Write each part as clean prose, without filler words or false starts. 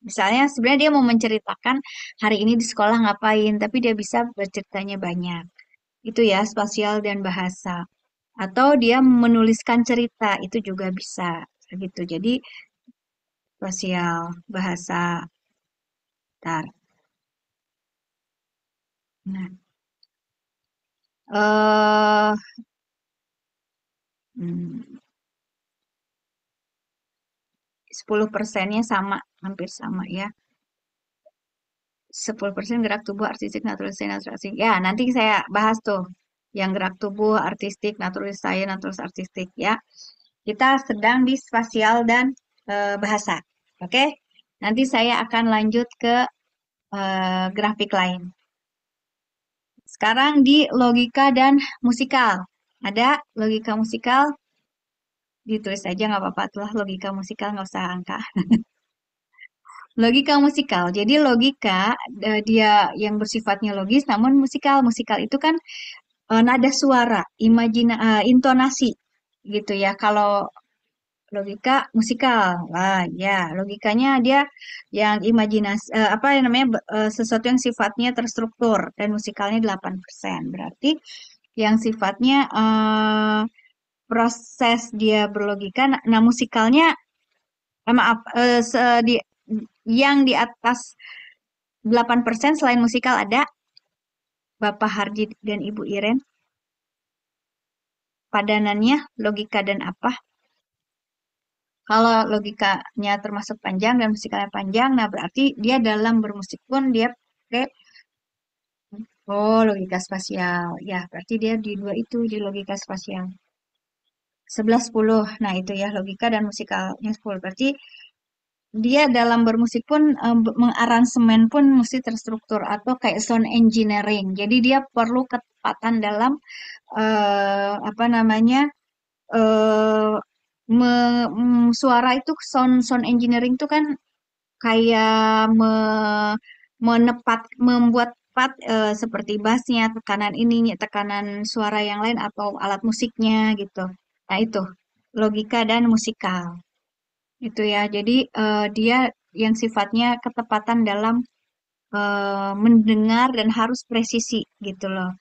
Misalnya sebenarnya dia mau menceritakan hari ini di sekolah ngapain, tapi dia bisa berceritanya banyak. Itu ya, spasial dan bahasa. Atau dia menuliskan cerita, itu juga bisa gitu. Jadi spasial, bahasa, tar. Nah, eh hmm, 10%-nya sama, hampir sama ya. 10% gerak tubuh artistik, naturalisasi, naturalisasi. Ya, nanti saya bahas tuh yang gerak tubuh artistik, naturalisasi, naturalisasi artistik ya. Kita sedang di spasial dan bahasa. Oke? Nanti saya akan lanjut ke grafik lain. Sekarang di logika dan musikal. Ada logika musikal, ditulis aja nggak apa-apa tuh logika musikal nggak usah angka. Logika musikal. Jadi logika dia yang bersifatnya logis namun musikal. Musikal itu kan nada suara, intonasi gitu ya. Kalau logika musikal, lah ya logikanya dia yang imajinasi apa yang namanya sesuatu yang sifatnya terstruktur dan musikalnya 8%. Berarti yang sifatnya proses dia berlogika. Nah, musikalnya maaf yang di atas 8% selain musikal ada Bapak Hardi dan Ibu Iren. Padanannya logika dan apa? Kalau logikanya termasuk panjang dan musikalnya panjang, nah berarti dia dalam bermusik pun dia pakai logika spasial. Ya, berarti dia di dua itu di logika spasial. 11 10. Nah, itu ya logika dan musikalnya 10. Berarti dia dalam bermusik pun mengaransemen pun mesti terstruktur atau kayak sound engineering. Jadi dia perlu ketepatan dalam apa namanya eh suara itu sound engineering itu kan kayak membuat tepat seperti bassnya, tekanan ininya, tekanan suara yang lain atau alat musiknya gitu. Nah itu logika dan musikal itu ya. Jadi dia yang sifatnya ketepatan dalam mendengar dan harus presisi gitu loh.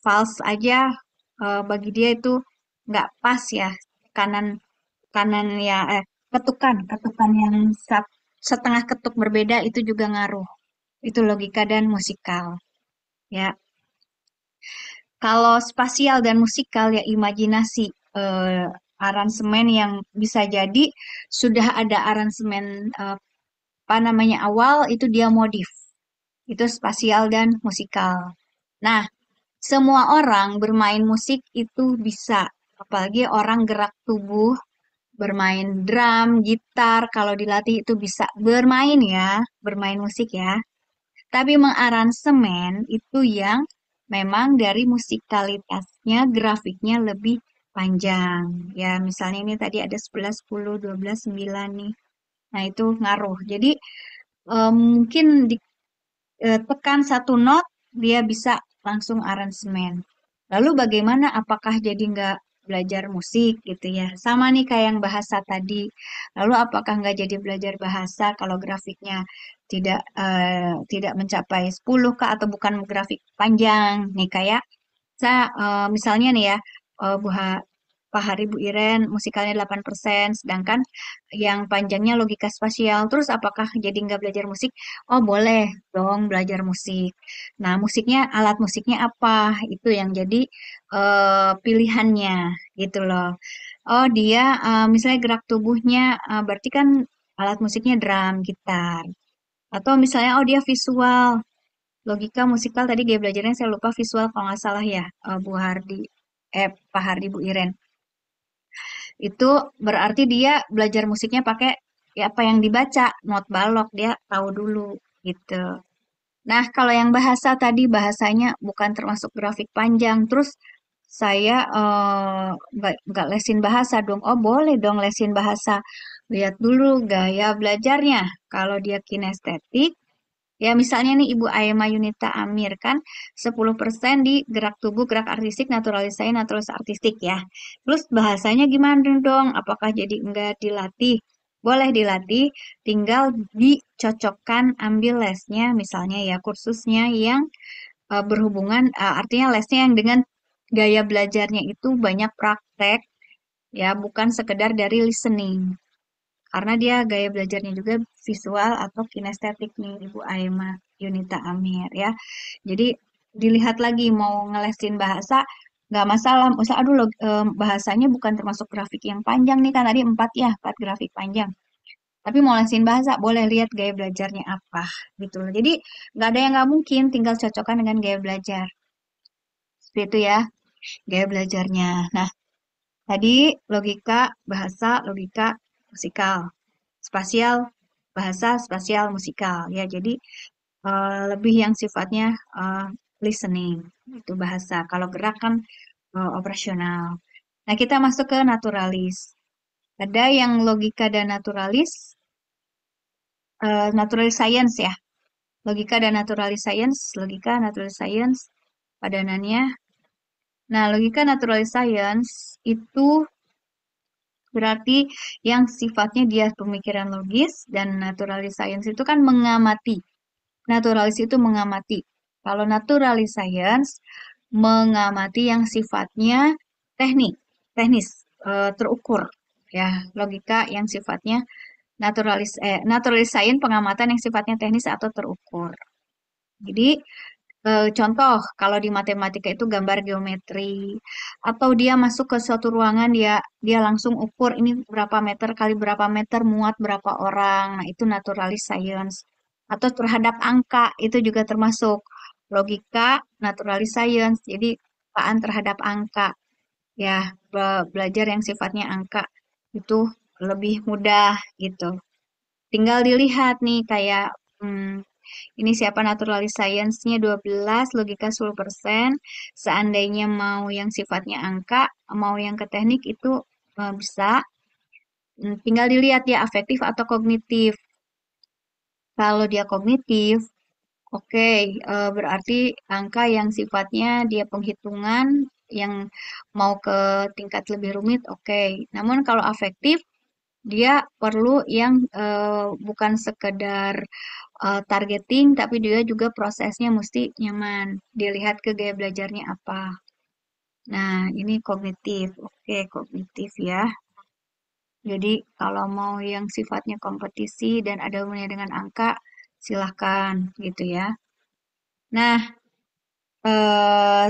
False aja bagi dia itu nggak pas ya. Kanan kanan ya ketukan ketukan yang setengah ketuk berbeda itu juga ngaruh. Itu logika dan musikal ya. Kalau spasial dan musikal ya imajinasi aransemen yang bisa jadi sudah ada aransemen apa namanya awal itu dia modif. Itu spasial dan musikal. Nah, semua orang bermain musik itu bisa, apalagi orang gerak tubuh, bermain drum, gitar, kalau dilatih itu bisa bermain ya, bermain musik ya. Tapi mengaransemen itu yang memang dari musikalitasnya, grafiknya lebih panjang. Ya, misalnya ini tadi ada 11, 10, 12, 9 nih. Nah, itu ngaruh. Jadi, mungkin tekan satu not, dia bisa langsung aransemen. Lalu bagaimana? Apakah jadi nggak belajar musik gitu ya? Sama nih kayak yang bahasa tadi. Lalu apakah nggak jadi belajar bahasa kalau grafiknya tidak mencapai 10 kah atau bukan grafik panjang nih kayak saya misalnya nih ya Pak Hari Bu Iren musikalnya 8%, sedangkan yang panjangnya logika spasial. Terus apakah jadi nggak belajar musik? Oh boleh dong belajar musik. Nah musiknya, alat musiknya apa? Itu yang jadi pilihannya gitu loh. Oh dia misalnya gerak tubuhnya berarti kan alat musiknya drum, gitar. Atau misalnya oh dia visual, logika musikal tadi dia belajarnya saya lupa visual kalau nggak salah ya Bu Hardi, Pak Hardi Bu Iren. Itu berarti dia belajar musiknya pakai ya apa yang dibaca, not balok, dia tahu dulu gitu. Nah, kalau yang bahasa tadi bahasanya bukan termasuk grafik panjang, terus saya nggak lesin bahasa dong. Oh, boleh dong lesin bahasa. Lihat dulu gaya belajarnya. Kalau dia kinestetik, ya misalnya nih Ibu Aema Yunita Amir kan 10% di gerak tubuh, gerak artistik, naturalisasi, naturalisasi artistik ya. Terus bahasanya gimana dong? Apakah jadi enggak dilatih? Boleh dilatih, tinggal dicocokkan ambil lesnya, misalnya ya kursusnya yang berhubungan, artinya lesnya yang dengan gaya belajarnya itu banyak praktek, ya bukan sekedar dari listening. Karena dia gaya belajarnya juga visual atau kinestetik nih, Ibu Aima Yunita Amir ya. Jadi dilihat lagi mau ngelesin bahasa, nggak masalah. Usah, aduh bahasanya bukan termasuk grafik yang panjang nih kan tadi 4 ya, 4 grafik panjang. Tapi mau lesin bahasa, boleh lihat gaya belajarnya apa gitu loh. Jadi nggak ada yang nggak mungkin, tinggal cocokkan dengan gaya belajar. Seperti itu ya, gaya belajarnya. Nah, tadi logika, bahasa, logika, musikal. Spasial, bahasa, spasial, musikal. Ya, jadi lebih yang sifatnya eh, listening, itu bahasa. Kalau gerak kan operasional. Nah, kita masuk ke naturalis. Ada yang logika dan naturalis, naturalis science ya. Logika dan naturalis science, logika, naturalis science, padanannya. Nah, logika naturalis science itu berarti yang sifatnya dia pemikiran logis dan naturalis science itu kan mengamati. Naturalis itu mengamati. Kalau naturalis science mengamati yang sifatnya teknik, teknis, terukur. Ya, logika yang sifatnya naturalis science pengamatan yang sifatnya teknis atau terukur. Jadi contoh, kalau di matematika itu gambar geometri, atau dia masuk ke suatu ruangan, dia dia langsung ukur ini berapa meter kali berapa meter, muat berapa orang. Nah, itu naturalis science. Atau terhadap angka, itu juga termasuk logika naturalis science. Jadi, paan terhadap angka, ya, belajar yang sifatnya angka itu lebih mudah gitu. Tinggal dilihat nih kayak ini siapa naturalis science-nya 12, logika 10%. Seandainya mau yang sifatnya angka, mau yang ke teknik itu bisa. Tinggal dilihat dia afektif atau kognitif. Kalau dia kognitif, oke, berarti angka yang sifatnya dia penghitungan yang mau ke tingkat lebih rumit, oke. Namun kalau afektif, dia perlu yang bukan sekedar targeting, tapi dia juga prosesnya mesti nyaman. Dilihat ke gaya belajarnya apa. Nah, ini kognitif. Oke, kognitif ya. Jadi, kalau mau yang sifatnya kompetisi dan ada hubungannya dengan angka, silahkan gitu ya. Nah,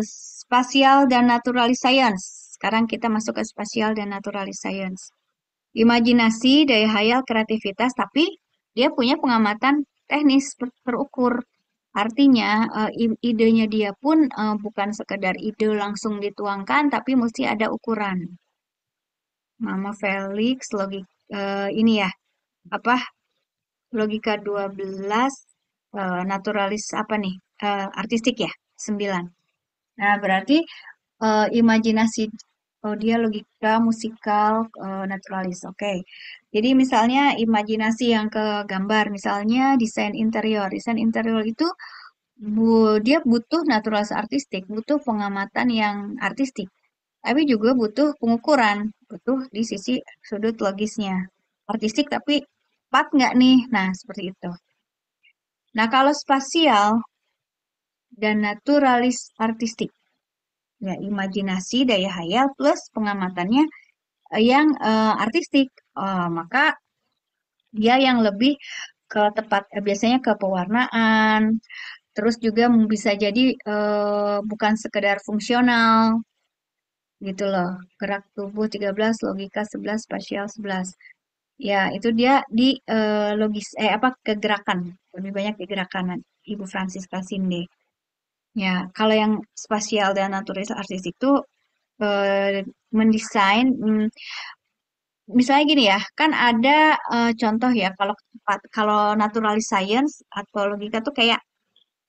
spasial dan naturalis science. Sekarang kita masuk ke spasial dan naturalis science. Imajinasi, daya hayal, kreativitas, tapi dia punya pengamatan teknis terukur. Artinya, idenya dia pun bukan sekedar ide langsung dituangkan, tapi mesti ada ukuran. Mama Felix, ini ya, apa, logika 12, naturalis apa nih, artistik ya, 9. Nah, berarti imajinasi, oh dia logika musikal naturalis. Oke. Jadi misalnya imajinasi yang ke gambar, misalnya desain interior. Desain interior itu dia butuh naturalis artistik, butuh pengamatan yang artistik, tapi juga butuh pengukuran, butuh di sisi sudut logisnya. Artistik tapi tepat nggak nih? Nah, seperti itu. Nah, kalau spasial dan naturalis artistik, ya imajinasi, daya hayal plus pengamatannya yang artistik. Maka dia yang lebih ke tepat, biasanya ke pewarnaan, terus juga bisa jadi bukan sekedar fungsional gitu loh. Gerak tubuh 13, logika 11, spasial 11. Ya, itu dia di apa kegerakan, lebih banyak di gerakan Ibu Francisca Sinde. Ya, kalau yang spasial dan naturalis artis itu mendesain misalnya gini ya, kan ada contoh ya kalau naturalis science atau logika tuh kayak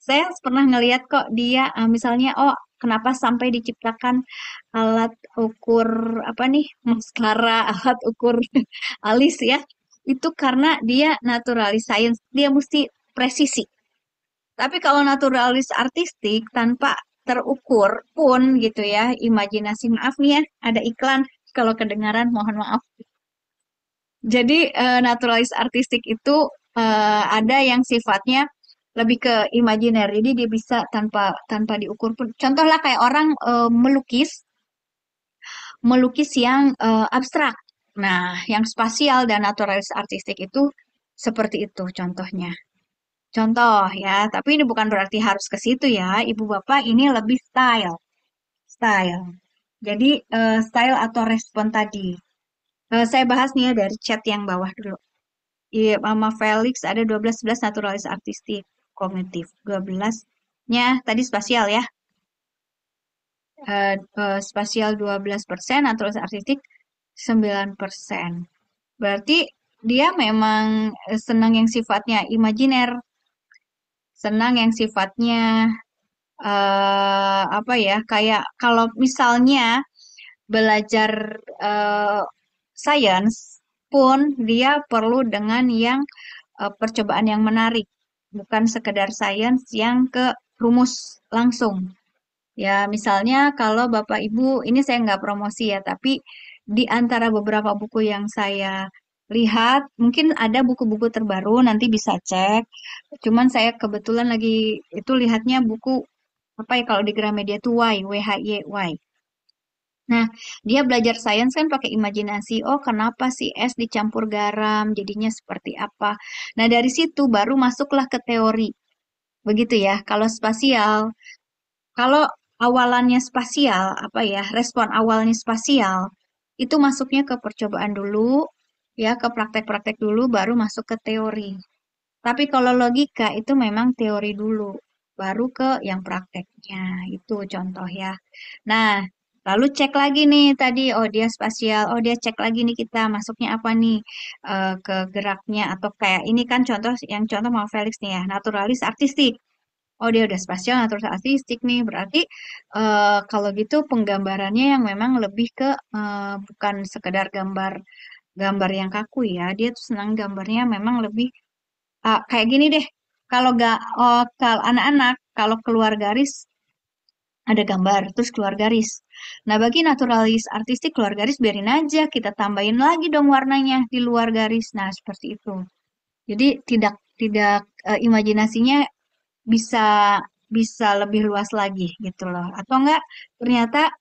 saya pernah ngeliat kok dia misalnya oh kenapa sampai diciptakan alat ukur apa nih maskara alat ukur alis ya itu karena dia naturalis science dia mesti presisi. Tapi kalau naturalis artistik tanpa terukur pun gitu ya imajinasi maaf nih ya ada iklan kalau kedengaran mohon maaf Jadi naturalis artistik itu ada yang sifatnya lebih ke imajiner. Jadi dia bisa tanpa tanpa diukur pun. Contoh lah kayak orang melukis, melukis yang abstrak. Nah, yang spasial dan naturalis artistik itu seperti itu contohnya. Contoh ya, tapi ini bukan berarti harus ke situ ya, Ibu Bapak, ini lebih style. Style. Jadi style atau respon tadi. Saya bahas nih ya dari chat yang bawah dulu. Iya, Mama Felix ada 12 naturalis artistik kognitif. 12-nya tadi spasial ya. Spasial 12%, naturalis artistik 9%. Berarti dia memang senang yang sifatnya imajiner, senang yang sifatnya apa ya, kayak kalau misalnya belajar eh, science pun dia perlu dengan yang percobaan yang menarik, bukan sekedar science yang ke rumus langsung. Ya, misalnya kalau Bapak Ibu, ini saya nggak promosi ya, tapi di antara beberapa buku yang saya lihat, mungkin ada buku-buku terbaru, nanti bisa cek. Cuman saya kebetulan lagi itu lihatnya buku apa ya kalau di Gramedia tuh Why, WHY, Why. Nah, dia belajar sains kan pakai imajinasi. Oh, kenapa sih es dicampur garam, jadinya seperti apa? Nah, dari situ baru masuklah ke teori. Begitu ya. Kalau spasial, kalau awalannya spasial, apa ya, respon awalnya spasial, itu masuknya ke percobaan dulu, ya, ke praktek-praktek dulu, baru masuk ke teori. Tapi kalau logika itu memang teori dulu, baru ke yang prakteknya. Itu contoh ya. Nah, lalu cek lagi nih tadi, oh dia spasial, oh dia cek lagi nih kita masuknya apa nih ke geraknya atau kayak ini kan contoh yang contoh mau Felix nih ya, naturalis artistik. Oh dia udah spasial, naturalis artistik nih, berarti kalau gitu penggambarannya yang memang lebih ke bukan sekedar gambar gambar yang kaku ya, dia tuh senang gambarnya memang lebih kayak gini deh. Kalau gak, oh, kalau anak-anak, kalau keluar garis ada gambar, terus keluar garis. Nah, bagi naturalis artistik keluar garis biarin aja, kita tambahin lagi dong warnanya di luar garis. Nah, seperti itu. Jadi tidak tidak imajinasinya bisa bisa lebih luas lagi gitu loh. Atau enggak ternyata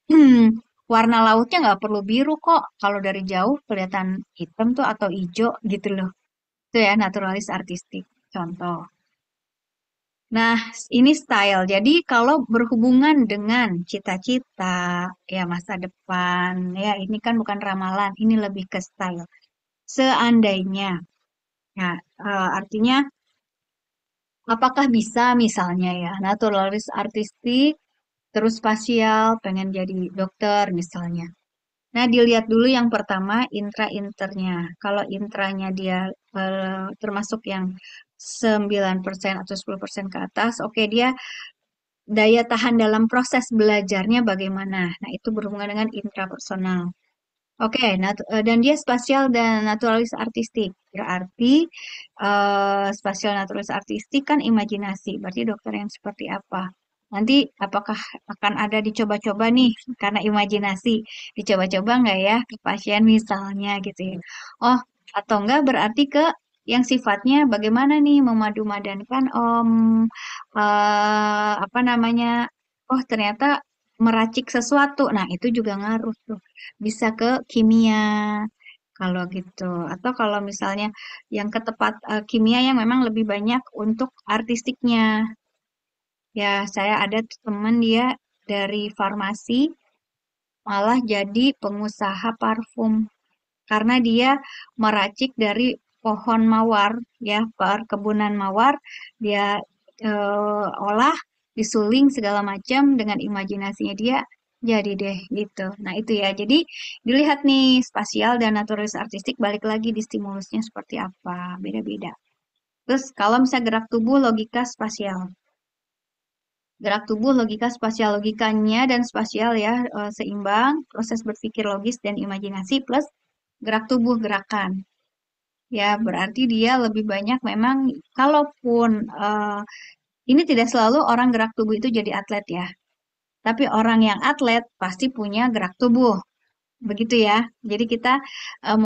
warna lautnya nggak perlu biru kok. Kalau dari jauh kelihatan hitam tuh atau hijau gitu loh. Itu ya naturalis artistik. Contoh. Nah, ini style. Jadi kalau berhubungan dengan cita-cita, ya masa depan, ya ini kan bukan ramalan, ini lebih ke style. Seandainya, ya artinya apakah bisa misalnya ya naturalis artistik, terus spasial, pengen jadi dokter misalnya. Nah, dilihat dulu yang pertama intra-internya. Kalau intranya dia termasuk yang 9% atau 10% ke atas, oke dia daya tahan dalam proses belajarnya bagaimana. Nah, itu berhubungan dengan intrapersonal. Oke, dan dia spasial dan naturalis artistik. Berarti spasial naturalis artistik kan imajinasi. Berarti dokter yang seperti apa? Nanti apakah akan ada dicoba-coba nih karena imajinasi. Dicoba-coba nggak ya ke pasien misalnya gitu ya. Oh, atau enggak berarti ke yang sifatnya bagaimana nih memadu-madankan apa namanya? Oh, ternyata meracik sesuatu. Nah, itu juga ngaruh tuh. Bisa ke kimia kalau gitu. Atau kalau misalnya yang ke tepat kimia yang memang lebih banyak untuk artistiknya. Ya, saya ada teman dia dari farmasi malah jadi pengusaha parfum karena dia meracik dari pohon mawar ya, perkebunan mawar dia olah, disuling segala macam dengan imajinasinya dia jadi deh gitu. Nah, itu ya. Jadi dilihat nih spasial dan naturalis artistik balik lagi di stimulusnya seperti apa, beda-beda. Terus kalau misalnya gerak tubuh logika spasial. Gerak tubuh logika spasial logikanya dan spasial ya seimbang, proses berpikir logis dan imajinasi plus gerak tubuh gerakan. Ya, berarti dia lebih banyak memang kalaupun ini tidak selalu orang gerak tubuh itu jadi atlet ya. Tapi orang yang atlet pasti punya gerak tubuh. Begitu ya. Jadi kita